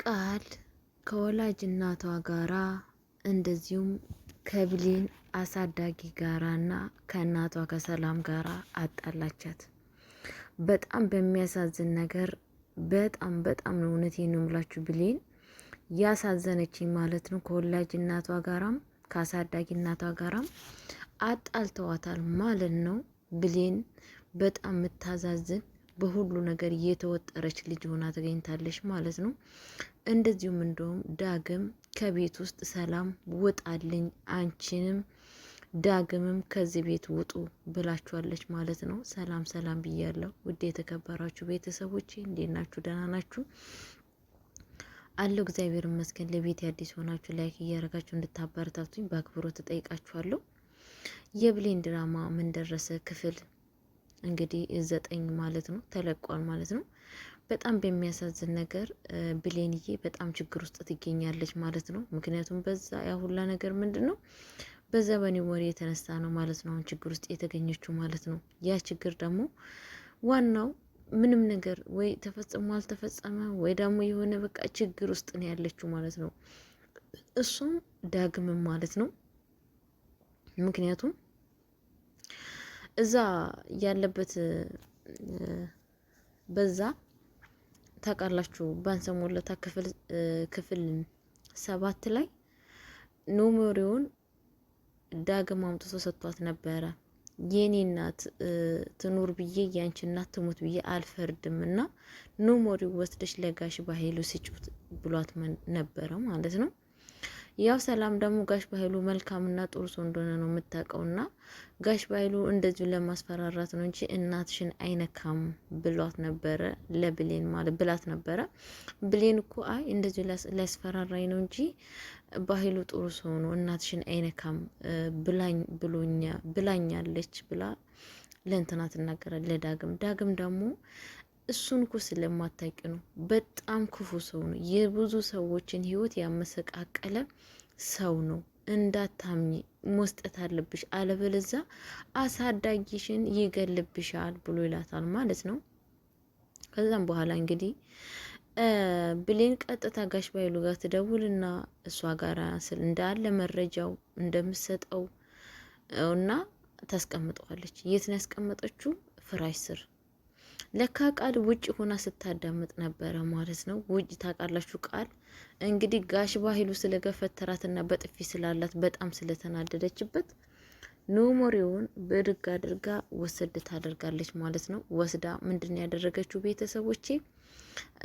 ቃል ከወላጅ እናቷ ጋራ እንደዚሁም ከብሌን አሳዳጊ ጋራና ከእናቷ ከሰላም ጋራ አጣላቻት። በጣም በሚያሳዝን ነገር በጣም ነው እውነቴን ነው የምላችሁ ብሌን ያሳዘነችኝ ማለት ነው። ከወላጅ እናቷ ጋራም ከአሳዳጊ እናቷ ጋራም አጣልተዋታል ማለት ነው። ብሌን በጣም የምታዛዝን በሁሉ ነገር እየተወጠረች ልጅ ሆና ተገኝታለች ማለት ነው። እንደዚሁም እንደውም ዳግም ከቤት ውስጥ ሰላም ውጣልኝ፣ አንቺንም ዳግምም ከዚህ ቤት ውጡ ብላችኋለች ማለት ነው። ሰላም ሰላም ብያለሁ ውድ የተከበራችሁ ቤተሰቦቼ፣ እንዴት ናችሁ? ደህና ናችሁ? አለው እግዚአብሔር ይመስገን። ለቤት አዲስ ሆናችሁ ላይክ እያደረጋችሁ እንድታበረታቱኝ በአክብሮት ተጠይቃችኋለሁ። የብሌን ድራማ ምን ደረሰ? ክፍል እንግዲህ 9 ማለት ነው ተለቋል ማለት ነው። በጣም በሚያሳዝን ነገር ብሌንዬ በጣም ችግር ውስጥ ትገኛለች ማለት ነው። ምክንያቱም በዛ ያሁላ ነገር ምንድን ነው በዛ በኔ ወሬ የተነሳ ነው ማለት ነው አሁን ችግር ውስጥ የተገኘችው ማለት ነው። ያ ችግር ደግሞ ዋናው ምንም ነገር ወይ ተፈጽሞ አልተፈጸመ ወይ ደግሞ የሆነ በቃ ችግር ውስጥ ነው ያለችው ማለት ነው። እሱም ዳግምም ማለት ነው። ምክንያቱም እዛ ያለበት በዛ ታውቃላችሁ ባንሰሞለታ ክፍል 7 ላይ ኖሞሪውን ዳግም አምጥቶ ሰጥቷት ነበረ። የኔ እናት ትኑር ብዬ ያንቺ እናት ትሙት ብዬ አልፈርድም እና ኖሞሪው ወስደሽ ለጋሽ ባሄሉ ስጩት ብሏት ነበረ ማለት ነው። ያው ሰላም ደግሞ ጋሽ ባይሉ መልካምና ጥሩ ሰው እንደሆነ ነው የምታውቀውና ጋሽ ባይሉ እንደዚሁ ለማስፈራራት ነው እንጂ እናትሽን አይነካም ብሏት ነበረ ለብሌን ማለት ብላት ነበረ። ብሌን እኮ አይ እንደዚሁ ሊያስፈራራኝ ነው እንጂ ባይሉ ጥሩ ሰው ነው እናትሽን አይነካም ብላኛለች ብላ ለእንትና ትናገራለች ለዳግም። ዳግም ደግሞ እሱን እኮ ስለማታውቂ ነው። በጣም ክፉ ሰው ነው። የብዙ ሰዎችን ህይወት ያመሰቃቀለ ሰው ነው። እንዳታምኚ መስጠት አለብሽ፣ አለበለዛ አሳዳጊሽን ይገልብሻል ብሎ ይላታል ማለት ነው። ከዛም በኋላ እንግዲህ ብሌን ቀጥታ ጋሽ ባይሉ ጋር ትደውልና እሷ ጋር እንዳለ መረጃው እንደምትሰጠው እና ታስቀምጠዋለች። የት ነው ያስቀመጠችው? ፍራሽ ስር። ለካ ቃል ውጭ ሆና ስታዳምጥ ነበረ ማለት ነው። ውጭ ታውቃላችሁ። ቃል እንግዲህ ጋሽ ባይሉ ስለገፈተራትና በጥፊ ስላላት በጣም ስለተናደደችበት ኖሞሪውን ብድግ አድርጋ ወሰድ ታደርጋለች ማለት ነው። ወስዳ ምንድን ያደረገችው ቤተሰቦቼ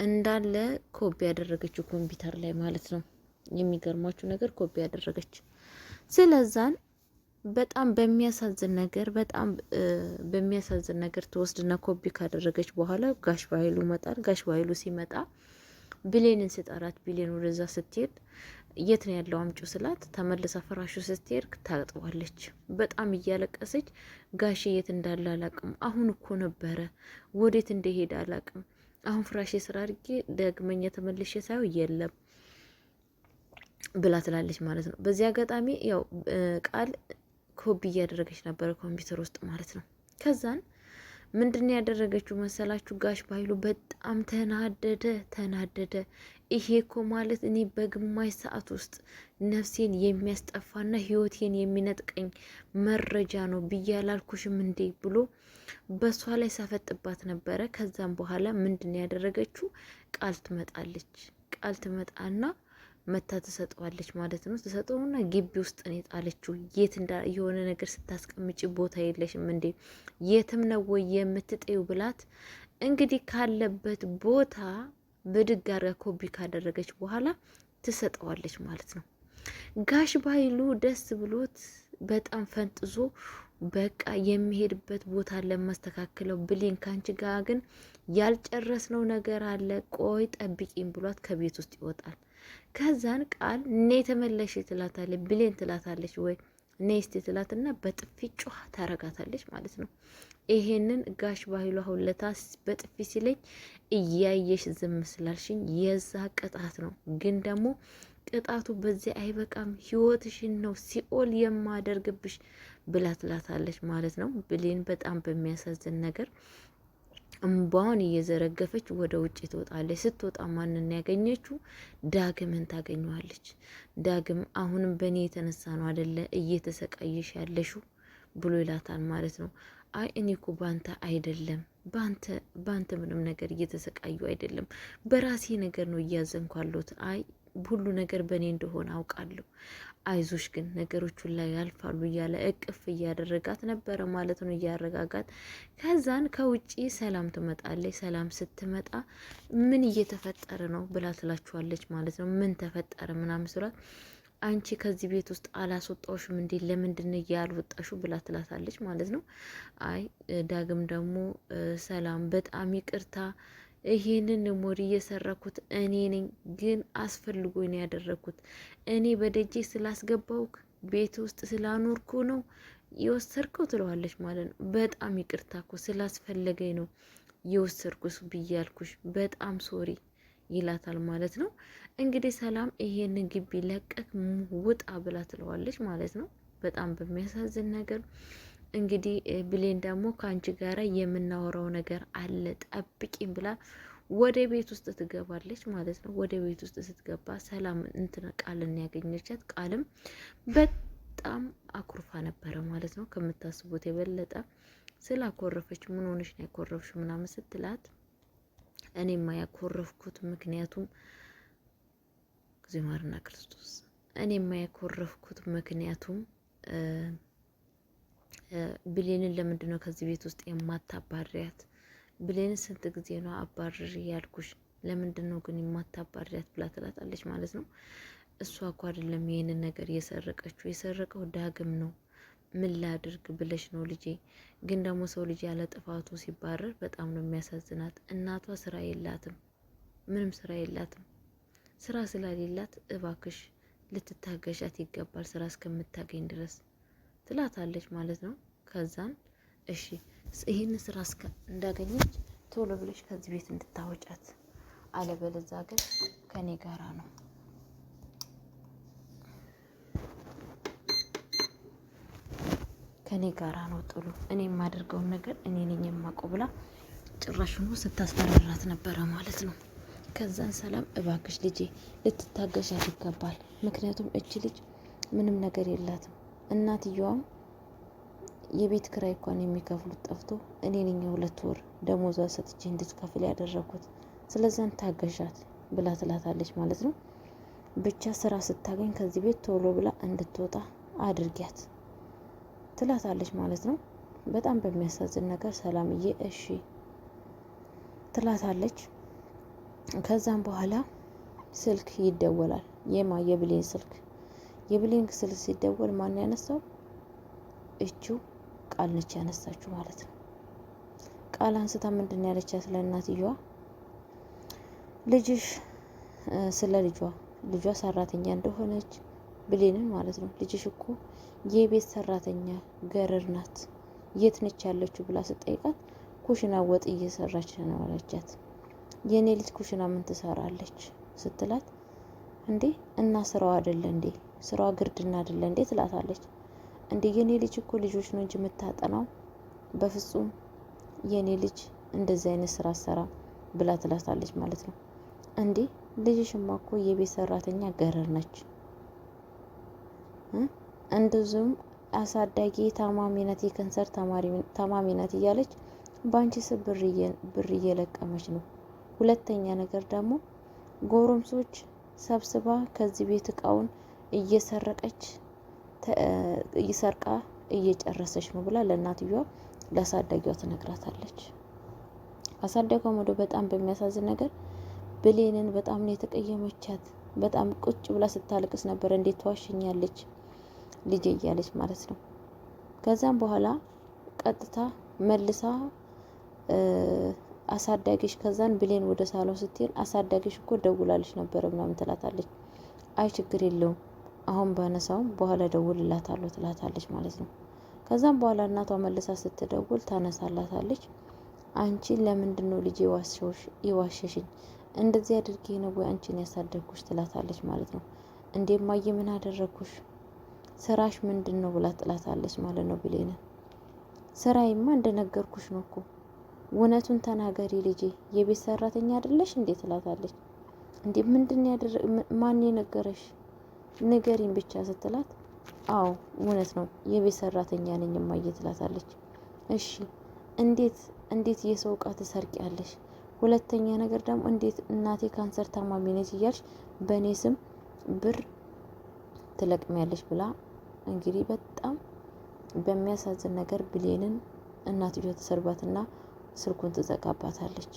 እንዳለ ኮፒ ያደረገችው ኮምፒውተር ላይ ማለት ነው። የሚገርማችሁ ነገር ኮፒ ያደረገች ስለዛን በጣም በሚያሳዝን ነገር ተወስድና ኮፒ ካደረገች በኋላ ጋሽ ባይሉ መጣል። ጋሽ ባይሉ ሲመጣ ብሌንን ስጠራት ብሌን ወደዛ ስትሄድ የት ነው ያለው አምጪ ስላት ተመልሳ ፍራሹ ስትሄድ ታጥዋለች። በጣም እያለቀሰች ጋሽ የት እንዳለ አላቅም፣ አሁን እኮ ነበረ ወዴት እንደሄደ አላቅም፣ አሁን ፍራሽ ስራ አድርጌ ደግመኛ ተመልሼ ሳይው የለም ብላ ትላለች ማለት ነው። በዚህ አጋጣሚ ያው ቃል ኮፒ እያደረገች ነበረ ኮምፒውተር ውስጥ ማለት ነው። ከዛን ምንድን ያደረገችው መሰላችሁ? ጋሽ ባይሉ በጣም ተናደደ። ይሄ እኮ ማለት እኔ በግማሽ ሰዓት ውስጥ ነፍሴን የሚያስጠፋና ህይወቴን የሚነጥቀኝ መረጃ ነው ብዬ አላልኩሽም እንዴ ብሎ በሷ ላይ ሳፈጥባት ነበረ። ከዛም በኋላ ምንድን ያደረገችው? ቃል ትመጣና መታ ትሰጠዋለች ማለት ነው። ትሰጠውና ግቢ ውስጥ ነው የጣለችው። የት የሆነ ነገር ስታስቀምጪ ቦታ የለሽም እንዴ የትም ነው ወይ የምትጠዩ ብላት እንግዲህ ካለበት ቦታ ብድግ አድርጋ ኮፒ ካደረገች በኋላ ትሰጠዋለች ማለት ነው። ጋሽ ባይሉ ደስ ብሎት በጣም ፈንጥዞ በቃ የሚሄድበት ቦታ ለማስተካከለው ብሌን ካንቺ ጋር ግን ያልጨረስነው ነገር አለ፣ ቆይ ጠብቂኝ ብሏት ከቤት ውስጥ ይወጣል። ከዛን ቃል ኔ ተመለሽ ትላታለች። ብሌን ትላታለች ወይ ኔስቲ ትላትና በጥፊ ጮህ ታረጋታለች ማለት ነው። ይሄንን ጋሽ ባይሉ አሁን ለታስ በጥፊ ሲለኝ እያየሽ ዝም ስላልሽኝ የዛ ቅጣት ነው። ግን ደግሞ ቅጣቱ በዚህ አይበቃም፣ ህይወትሽን ነው ሲኦል የማደርግብሽ ብላ ትላታለች ማለት ነው። ብሌን በጣም በሚያሳዝን ነገር እምባዋን እየዘረገፈች ወደ ውጭ ትወጣለች። ስትወጣ ማንን ያገኘችው? ዳግምን ታገኘዋለች። ዳግም አሁንም በእኔ የተነሳ ነው አደለ እየተሰቃየሽ ያለሽው ብሎ ይላታል ማለት ነው። አይ እኔ እኮ ባንተ አይደለም፣ ባንተ ምንም ነገር እየተሰቃዩ አይደለም፣ በራሴ ነገር ነው እያዘንኳለሁት። አይ ሁሉ ነገር በእኔ እንደሆነ አውቃለሁ። አይዞሽ ግን ነገሮቹን ላይ ያልፋሉ እያለ እቅፍ እያደረጋት ነበረ ማለት ነው፣ እያረጋጋት። ከዛን ከውጪ ሰላም ትመጣለች። ሰላም ስትመጣ ምን እየተፈጠረ ነው ብላ ትላችኋለች ማለት ነው። ምን ተፈጠረ ምናምን ስላት አንቺ ከዚህ ቤት ውስጥ አላስወጣውሽም እንዴ? ለምንድን ያልወጣሹ ብላ ትላታለች ማለት ነው። አይ ዳግም ደግሞ ሰላም በጣም ይቅርታ ይሄንን ሞሪ እየሰራኩት እኔ ነኝ፣ ግን አስፈልጎኝ ነው ያደረኩት። እኔ በደጄ ስላስገባውክ ቤት ውስጥ ስላኖርኩ ነው የወሰድከው ትለዋለች ማለት ነው። በጣም ይቅርታ እኮ ስላስፈለገኝ ነው የወሰድኩስ ብያልኩሽ፣ በጣም ሶሪ ይላታል ማለት ነው። እንግዲህ ሰላም ይሄንን ግቢ ለቀቅ ውጣ ብላ ትለዋለች ማለት ነው። በጣም በሚያሳዝን ነገር እንግዲህ ብሌን ደግሞ ከአንቺ ጋራ የምናወራው ነገር አለ ጠብቂኝ ብላ ወደ ቤት ውስጥ ትገባለች ማለት ነው። ወደ ቤት ውስጥ ስትገባ ሰላም እንትን ቃልን ያገኘቻት። ቃልም በጣም አኩርፋ ነበረ ማለት ነው። ከምታስቡት የበለጠ ስላኮረፈች ምን ሆነሽ ነው ያኮረፍሽ ምናምን ስትላት እኔማ ያኮረፍኩት ምክንያቱም ጊዜ ማርና ክርስቶስ እኔማ ያኮረፍኩት ምክንያቱም ብሌንን ለምንድን ነው ከዚህ ቤት ውስጥ የማታባሪያት? ብሌንን ስንት ጊዜ ነው አባርር ያልኩሽ? ለምንድን ነው ግን የማታባሪያት ብላ ትላታለች ማለት ነው። እሷ እኮ አይደለም ይሄንን ነገር የሰረቀችው፣ የሰረቀው ዳግም ነው። ምን ላድርግ ብለሽ ነው ልጄ? ግን ደግሞ ሰው ልጅ ያለ ጥፋቱ ሲባረር በጣም ነው የሚያሳዝናት። እናቷ ስራ የላትም፣ ምንም ስራ የላትም። ስራ ስላሌላት እባክሽ ልትታገሻት ይገባል ስራ እስከምታገኝ ድረስ ትላታለች ማለት ነው። ከዛን እሺ ይህን ስራ እስከ እንዳገኘች ቶሎ ብለሽ ከዚህ ቤት እንድታወጫት፣ አለበለዛ ግን ከኔ ጋራ ነው ከኔ ጋራ ነው ጥሉ፣ እኔ የማደርገውን ነገር እኔ ነኝ የማውቀው ብላ ጭራሽኑ ስታስፈራራት ነበረ ማለት ነው። ከዛን ሰላም እባክሽ ልጄ ልትታገሻት ይገባል፣ ምክንያቱም እች ልጅ ምንም ነገር የላትም። እናትየዋም የቤት ክራይ እንኳን የሚከፍሉት ጠፍቶ እኔ ነኝ 2 ወር ደሞዟ ሰጥቼ እንድትከፍል ያደረኩት፣ ስለዛን ታገሻት ብላ ትላታለች ማለት ነው። ብቻ ስራ ስታገኝ ከዚህ ቤት ቶሎ ብላ እንድትወጣ አድርጊያት ትላታለች ማለት ነው። በጣም በሚያሳዝን ነገር ሰላምዬ እሺ ትላታለች። ከዛም በኋላ ስልክ ይደወላል። የብሌን ስልክ ስልክ ሲደወል ማን ያነሳው? እቺው ቃል ነች ያነሳችሁ ማለት ነው። ቃል አንስታ ምንድን ያለቻት ለእናትየዋ? ልጅሽ ስለ ልጇ ሰራተኛ እንደሆነች ብሌንን ማለት ነው። ልጅሽ እኮ የቤት ሰራተኛ ገረድ ናት፣ የት ነች ያለችው ብላ ስጠይቃት ኩሽና ወጥ እየሰራች ነው አለቻት። የኔ ልጅ ኩሽና ምን ትሰራለች ስትላት እንዴ እና ስራዋ አይደለ እንዴ? ስራዋ ግርድና አይደለ እንዴ ትላታለች። እንዴ የኔ ልጅ እኮ ልጆች ነው እንጂ የምታጠናው፣ በፍጹም የኔ ልጅ እንደዚህ አይነት ስራ ሰራ ብላ ትላታለች ማለት ነው። እንዴ ልጅሽማ እኮ የቤት ሰራተኛ ገረድ ነች፣ እንደዚሁም አሳዳጊ ታማሚነት የካንሰር ታማሚነት እያለች ባንቺ ስር ብር እየለቀመች ነው። ሁለተኛ ነገር ደግሞ ጎረምሶች ሰብስባ ከዚህ ቤት እቃውን እየሰረቀች እየጨረሰች ነው ብላ ለእናትየዋ ለአሳዳጊዋ ትነግራታለች። አሳዳጊዋ ወደ በጣም በሚያሳዝን ነገር ብሌንን በጣም ነው የተቀየመቻት። በጣም ቁጭ ብላ ስታለቅስ ነበር። እንዴት ተዋሽኛለች ልጄ እያለች ማለት ነው። ከዛም በኋላ ቀጥታ መልሳ አሳዳጊሽ ከዛን ብሌን ወደ ሳሎን ስትሄድ አሳዳጊሽ እኮ ደውላልሽ ነበር ምናምን ትላታለች። አይ ችግር የለውም አሁን ባነሳውም በኋላ ደውልላታለሁ ትላታለች ማለት ነው። ከዛም በኋላ እናቷ መልሳ ስትደውል ታነሳላታለች። አንቺ ለምንድን ነው ልጄ የዋሸሽኝ? እንደዚህ አድርጌ ነው ወይ አንቺን ያሳደግኩሽ ትላታለች ማለት ነው። እንዴ ማየ ምን አደረግኩሽ? ስራሽ ምንድን ነው ብላ ትላታለች ማለት ነው። ብሌንን ስራዬማ እንደነገርኩሽ ነው እኮ እውነቱን ተናገሪ ልጄ፣ የቤት ሰራተኛ አይደለሽ እንዴ ትላታለች። እንዴ ምንድን ማን የነገረሽ? ንገሪኝ ብቻ ስትላት፣ አዎ እውነት ነው የቤት ሰራተኛ ነኝ እማዬ ትላታለች። እሺ እንዴት የሰው እቃ ትሰርቂያለሽ? ሁለተኛ ነገር ደግሞ እንዴት እናቴ ካንሰር ታማሚ ነች እያልሽ በእኔ ስም ብር ትለቅሚያለሽ? ብላ እንግዲህ በጣም በሚያሳዝን ነገር ብሌንን እናትዮ ተሰርባትና ስልኩን ትዘጋባታለች።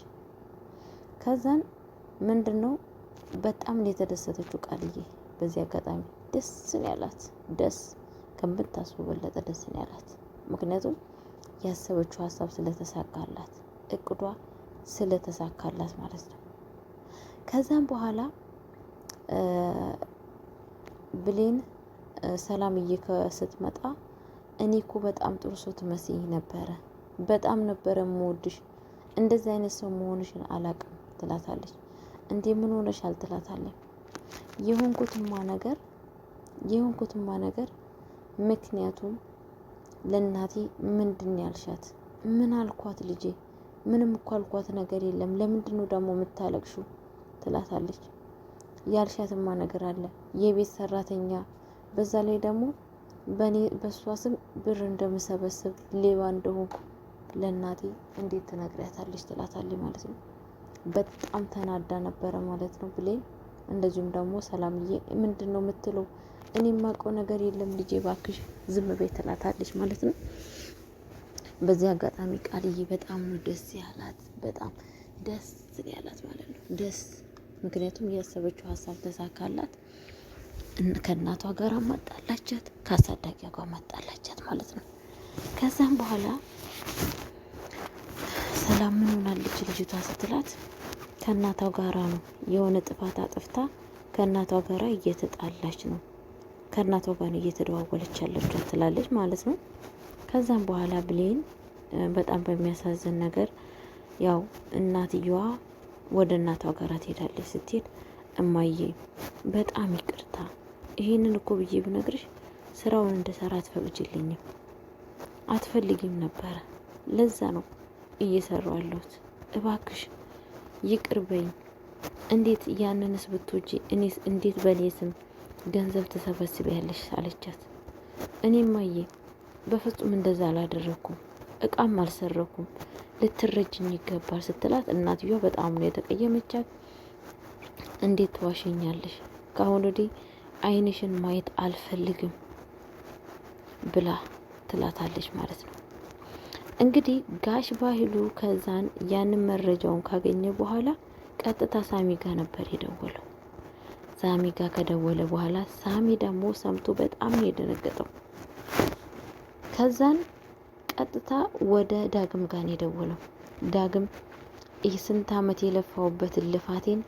ከዛን ምንድን ነው በጣም የተደሰተችው ቃልዬ በዚህ አጋጣሚ ደስ ነው ያላት። ደስ ከምታስቡ በለጠ ደስ ነው ያላት። ምክንያቱም ያሰበችው ሀሳብ ስለተሳካላት፣ እቅዷ ስለተሳካላት ማለት ነው። ከዛም በኋላ ብሌን ሰላምዬ ስትመጣ እኔ እኮ በጣም ጥሩ ሰው ትመስይኝ ነበረ፣ በጣም ነበረ የምወድሽ፣ እንደዚህ አይነት ሰው መሆንሽን አላቅም ትላታለች። እንዴ ምን ሆነሻል? ትላታለች። የሆንኩትማ ነገር ምክንያቱም ለእናቴ ምንድን ያልሻት? ምን አልኳት ልጄ? ምንም እኮ አልኳት ነገር የለም። ለምንድን ነው ደግሞ የምታለቅሹ? ትላታለች። ያልሻትማ ነገር አለ፣ የቤት ሰራተኛ፣ በዛ ላይ ደግሞ በእሷ ስም ብር እንደምሰበስብ ሌባ እንደሆንኩ ለእናቴ እንዴት ትነግሪያታለች? ትላታለች ማለት ነው። በጣም ተናዳ ነበረ ማለት ነው ብሌን። እንደዚሁም ደግሞ ሰላምዬ ምንድን ነው የምትለው? እኔ የማውቀው ነገር የለም ልጄ ባክሽ ዝም በይ ትላታለች ማለት ነው። በዚህ አጋጣሚ ቃልዬ በጣም ነው ደስ ያላት፣ በጣም ደስ ያላት ማለት ነው። ደስ ምክንያቱም ያሰበችው ሀሳብ ተሳካላት። ከእናቷ ጋር ማጣላቻት፣ ከአሳዳጊያ ጋር ማጣላቻት ማለት ነው። ከዛም በኋላ ሰላም ምን ሆናለች ልጅቷ ስትላት ከእናቷ ጋራ ነው የሆነ ጥፋት አጥፍታ ከእናቷ ጋራ እየተጣላች ነው፣ ከእናቷ ጋር እየተደዋወለች ያለችው ትላለች ማለት ነው። ከዛም በኋላ ብሌን በጣም በሚያሳዝን ነገር ያው እናትየዋ ወደ እናቷ ጋር ትሄዳለች። ስትሄድ እማዬ በጣም ይቅርታ፣ ይሄንን እኮ ብዬ ብነግርሽ ስራውን እንደሰራ አትፈቅጂልኝም፣ አትፈልጊም ነበረ። ለዛ ነው እየሰራው ያለሁት። እባክሽ ይቅር በይኝ። እንዴት ያንንስ ብትወጂ እኔስ እንዴት በኔ ስም ገንዘብ ትሰበስቢያለሽ? አለቻት። እኔ እማዬ በፍጹም እንደዛ አላደረኩም፣ እቃም አልሰረኩም፣ ልትረጅኝ ይገባል ስትላት እናትየዋ በጣም ነው የተቀየመቻት። እንዴት ትዋሸኛለሽ? ከአሁን ወዲህ ዓይንሽን ማየት አልፈልግም ብላ ትላታለች ማለት ነው። እንግዲህ ጋሽ ባህሉ ከዛን ያንን መረጃውን ካገኘ በኋላ ቀጥታ ሳሚ ጋር ነበር የደወለው። ሳሚ ጋር ከደወለ በኋላ ሳሚ ደግሞ ሰምቶ በጣም ነው የደነገጠው። ከዛን ቀጥታ ወደ ዳግም ጋር ነው የደወለው። ዳግም ስንት ዓመት የለፋውበትን ልፋቴን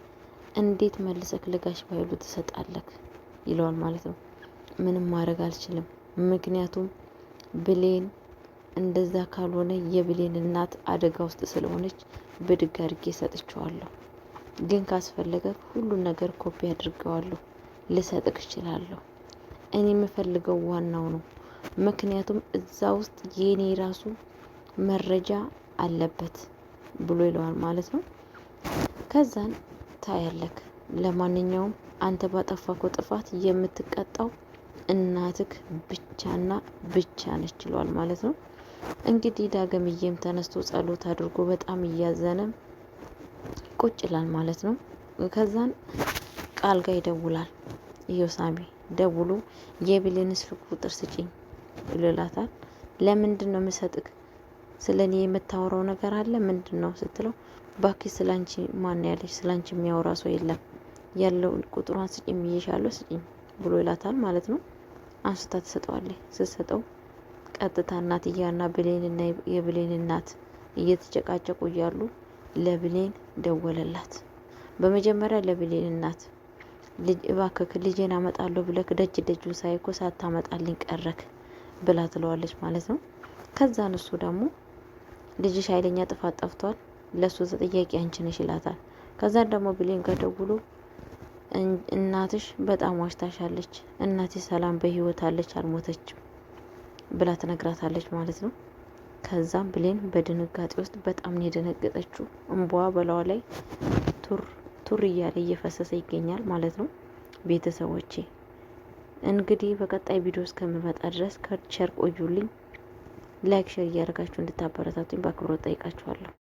እንዴት መልሰክ ለጋሽ ባህሉ ትሰጣለክ? ይለዋል ማለት ነው። ምንም ማድረግ አልችልም፣ ምክንያቱም ብሌን እንደዛ ካልሆነ የብሌን እናት አደጋ ውስጥ ስለሆነች ብድግ አድርጌ ሰጥቼዋለሁ። ግን ካስፈለገ ሁሉን ነገር ኮፒ አድርገዋለሁ፣ ልሰጥክ እችላለሁ። እኔ የምፈልገው ዋናው ነው፣ ምክንያቱም እዛ ውስጥ የኔ ራሱ መረጃ አለበት ብሎ ይለዋል ማለት ነው። ከዛን ታያለክ፣ ለማንኛውም አንተ ባጠፋከው ጥፋት የምትቀጣው እናትክ ብቻና ብቻ ነች ይለዋል ማለት ነው። እንግዲህ ዳግምዬም ተነስቶ ጸሎት አድርጎ በጣም እያዘነ ቁጭ ይላል ማለት ነው። ከዛን ቃል ጋር ይደውላል። ይሄው ሳሚ ደውሎ የብሌን ስልክ ቁጥር ስጪኝ ይላታል። ለምንድን ነው የምሰጥክ? ስለኔ የምታወራው ነገር አለ ምንድን ነው ስትለው፣ ባኪ ስላንቺ ማን ያለሽ? ስላንቺ የሚያወራ ሰው የለም፣ ያለው ቁጥሯን ስጪኝ ብዬሻለሁ ስጪኝ ብሎ ይላታል ማለት ነው። አንስታ ትሰጠዋለች። ስትሰጠው ቀጥታ እናትያና ብሌንና የብሌን እናት እየተጨቃጨቁ እያሉ ለብሌን ደወለላት። በመጀመሪያ ለብሌን እናት እባክህ ልጄን አመጣለሁ ብለክ ደጅ ደጁን ሳይኮ ሳታመጣልኝ ቀረክ ብላ ትለዋለች ማለት ነው። ከዛን እሱ ደግሞ ልጅሽ ኃይለኛ ጥፋት ጠፍቷል፣ ለሱ ተጠያቂ አንቺ ነሽ ይላታል። ከዛን ደግሞ ብሌን ጋር ደውሎ እናትሽ በጣም ዋሽታሻለች፣ እናቴ ሰላም በህይወት አለች አልሞተችም ብላ ትነግራታለች ማለት ነው። ከዛም ብሌን በድንጋጤ ውስጥ በጣም ነው የደነገጠችው። እንባዋ በላዋ ላይ ቱር እያለ እየፈሰሰ ይገኛል ማለት ነው። ቤተሰቦቼ እንግዲህ በቀጣይ ቪዲዮ እስከምመጣ ድረስ ከቸር ቆዩልኝ። ላይክ ሼር እያደረጋችሁ እንድታበረታቱኝ በአክብሮት ጠይቃችኋለሁ።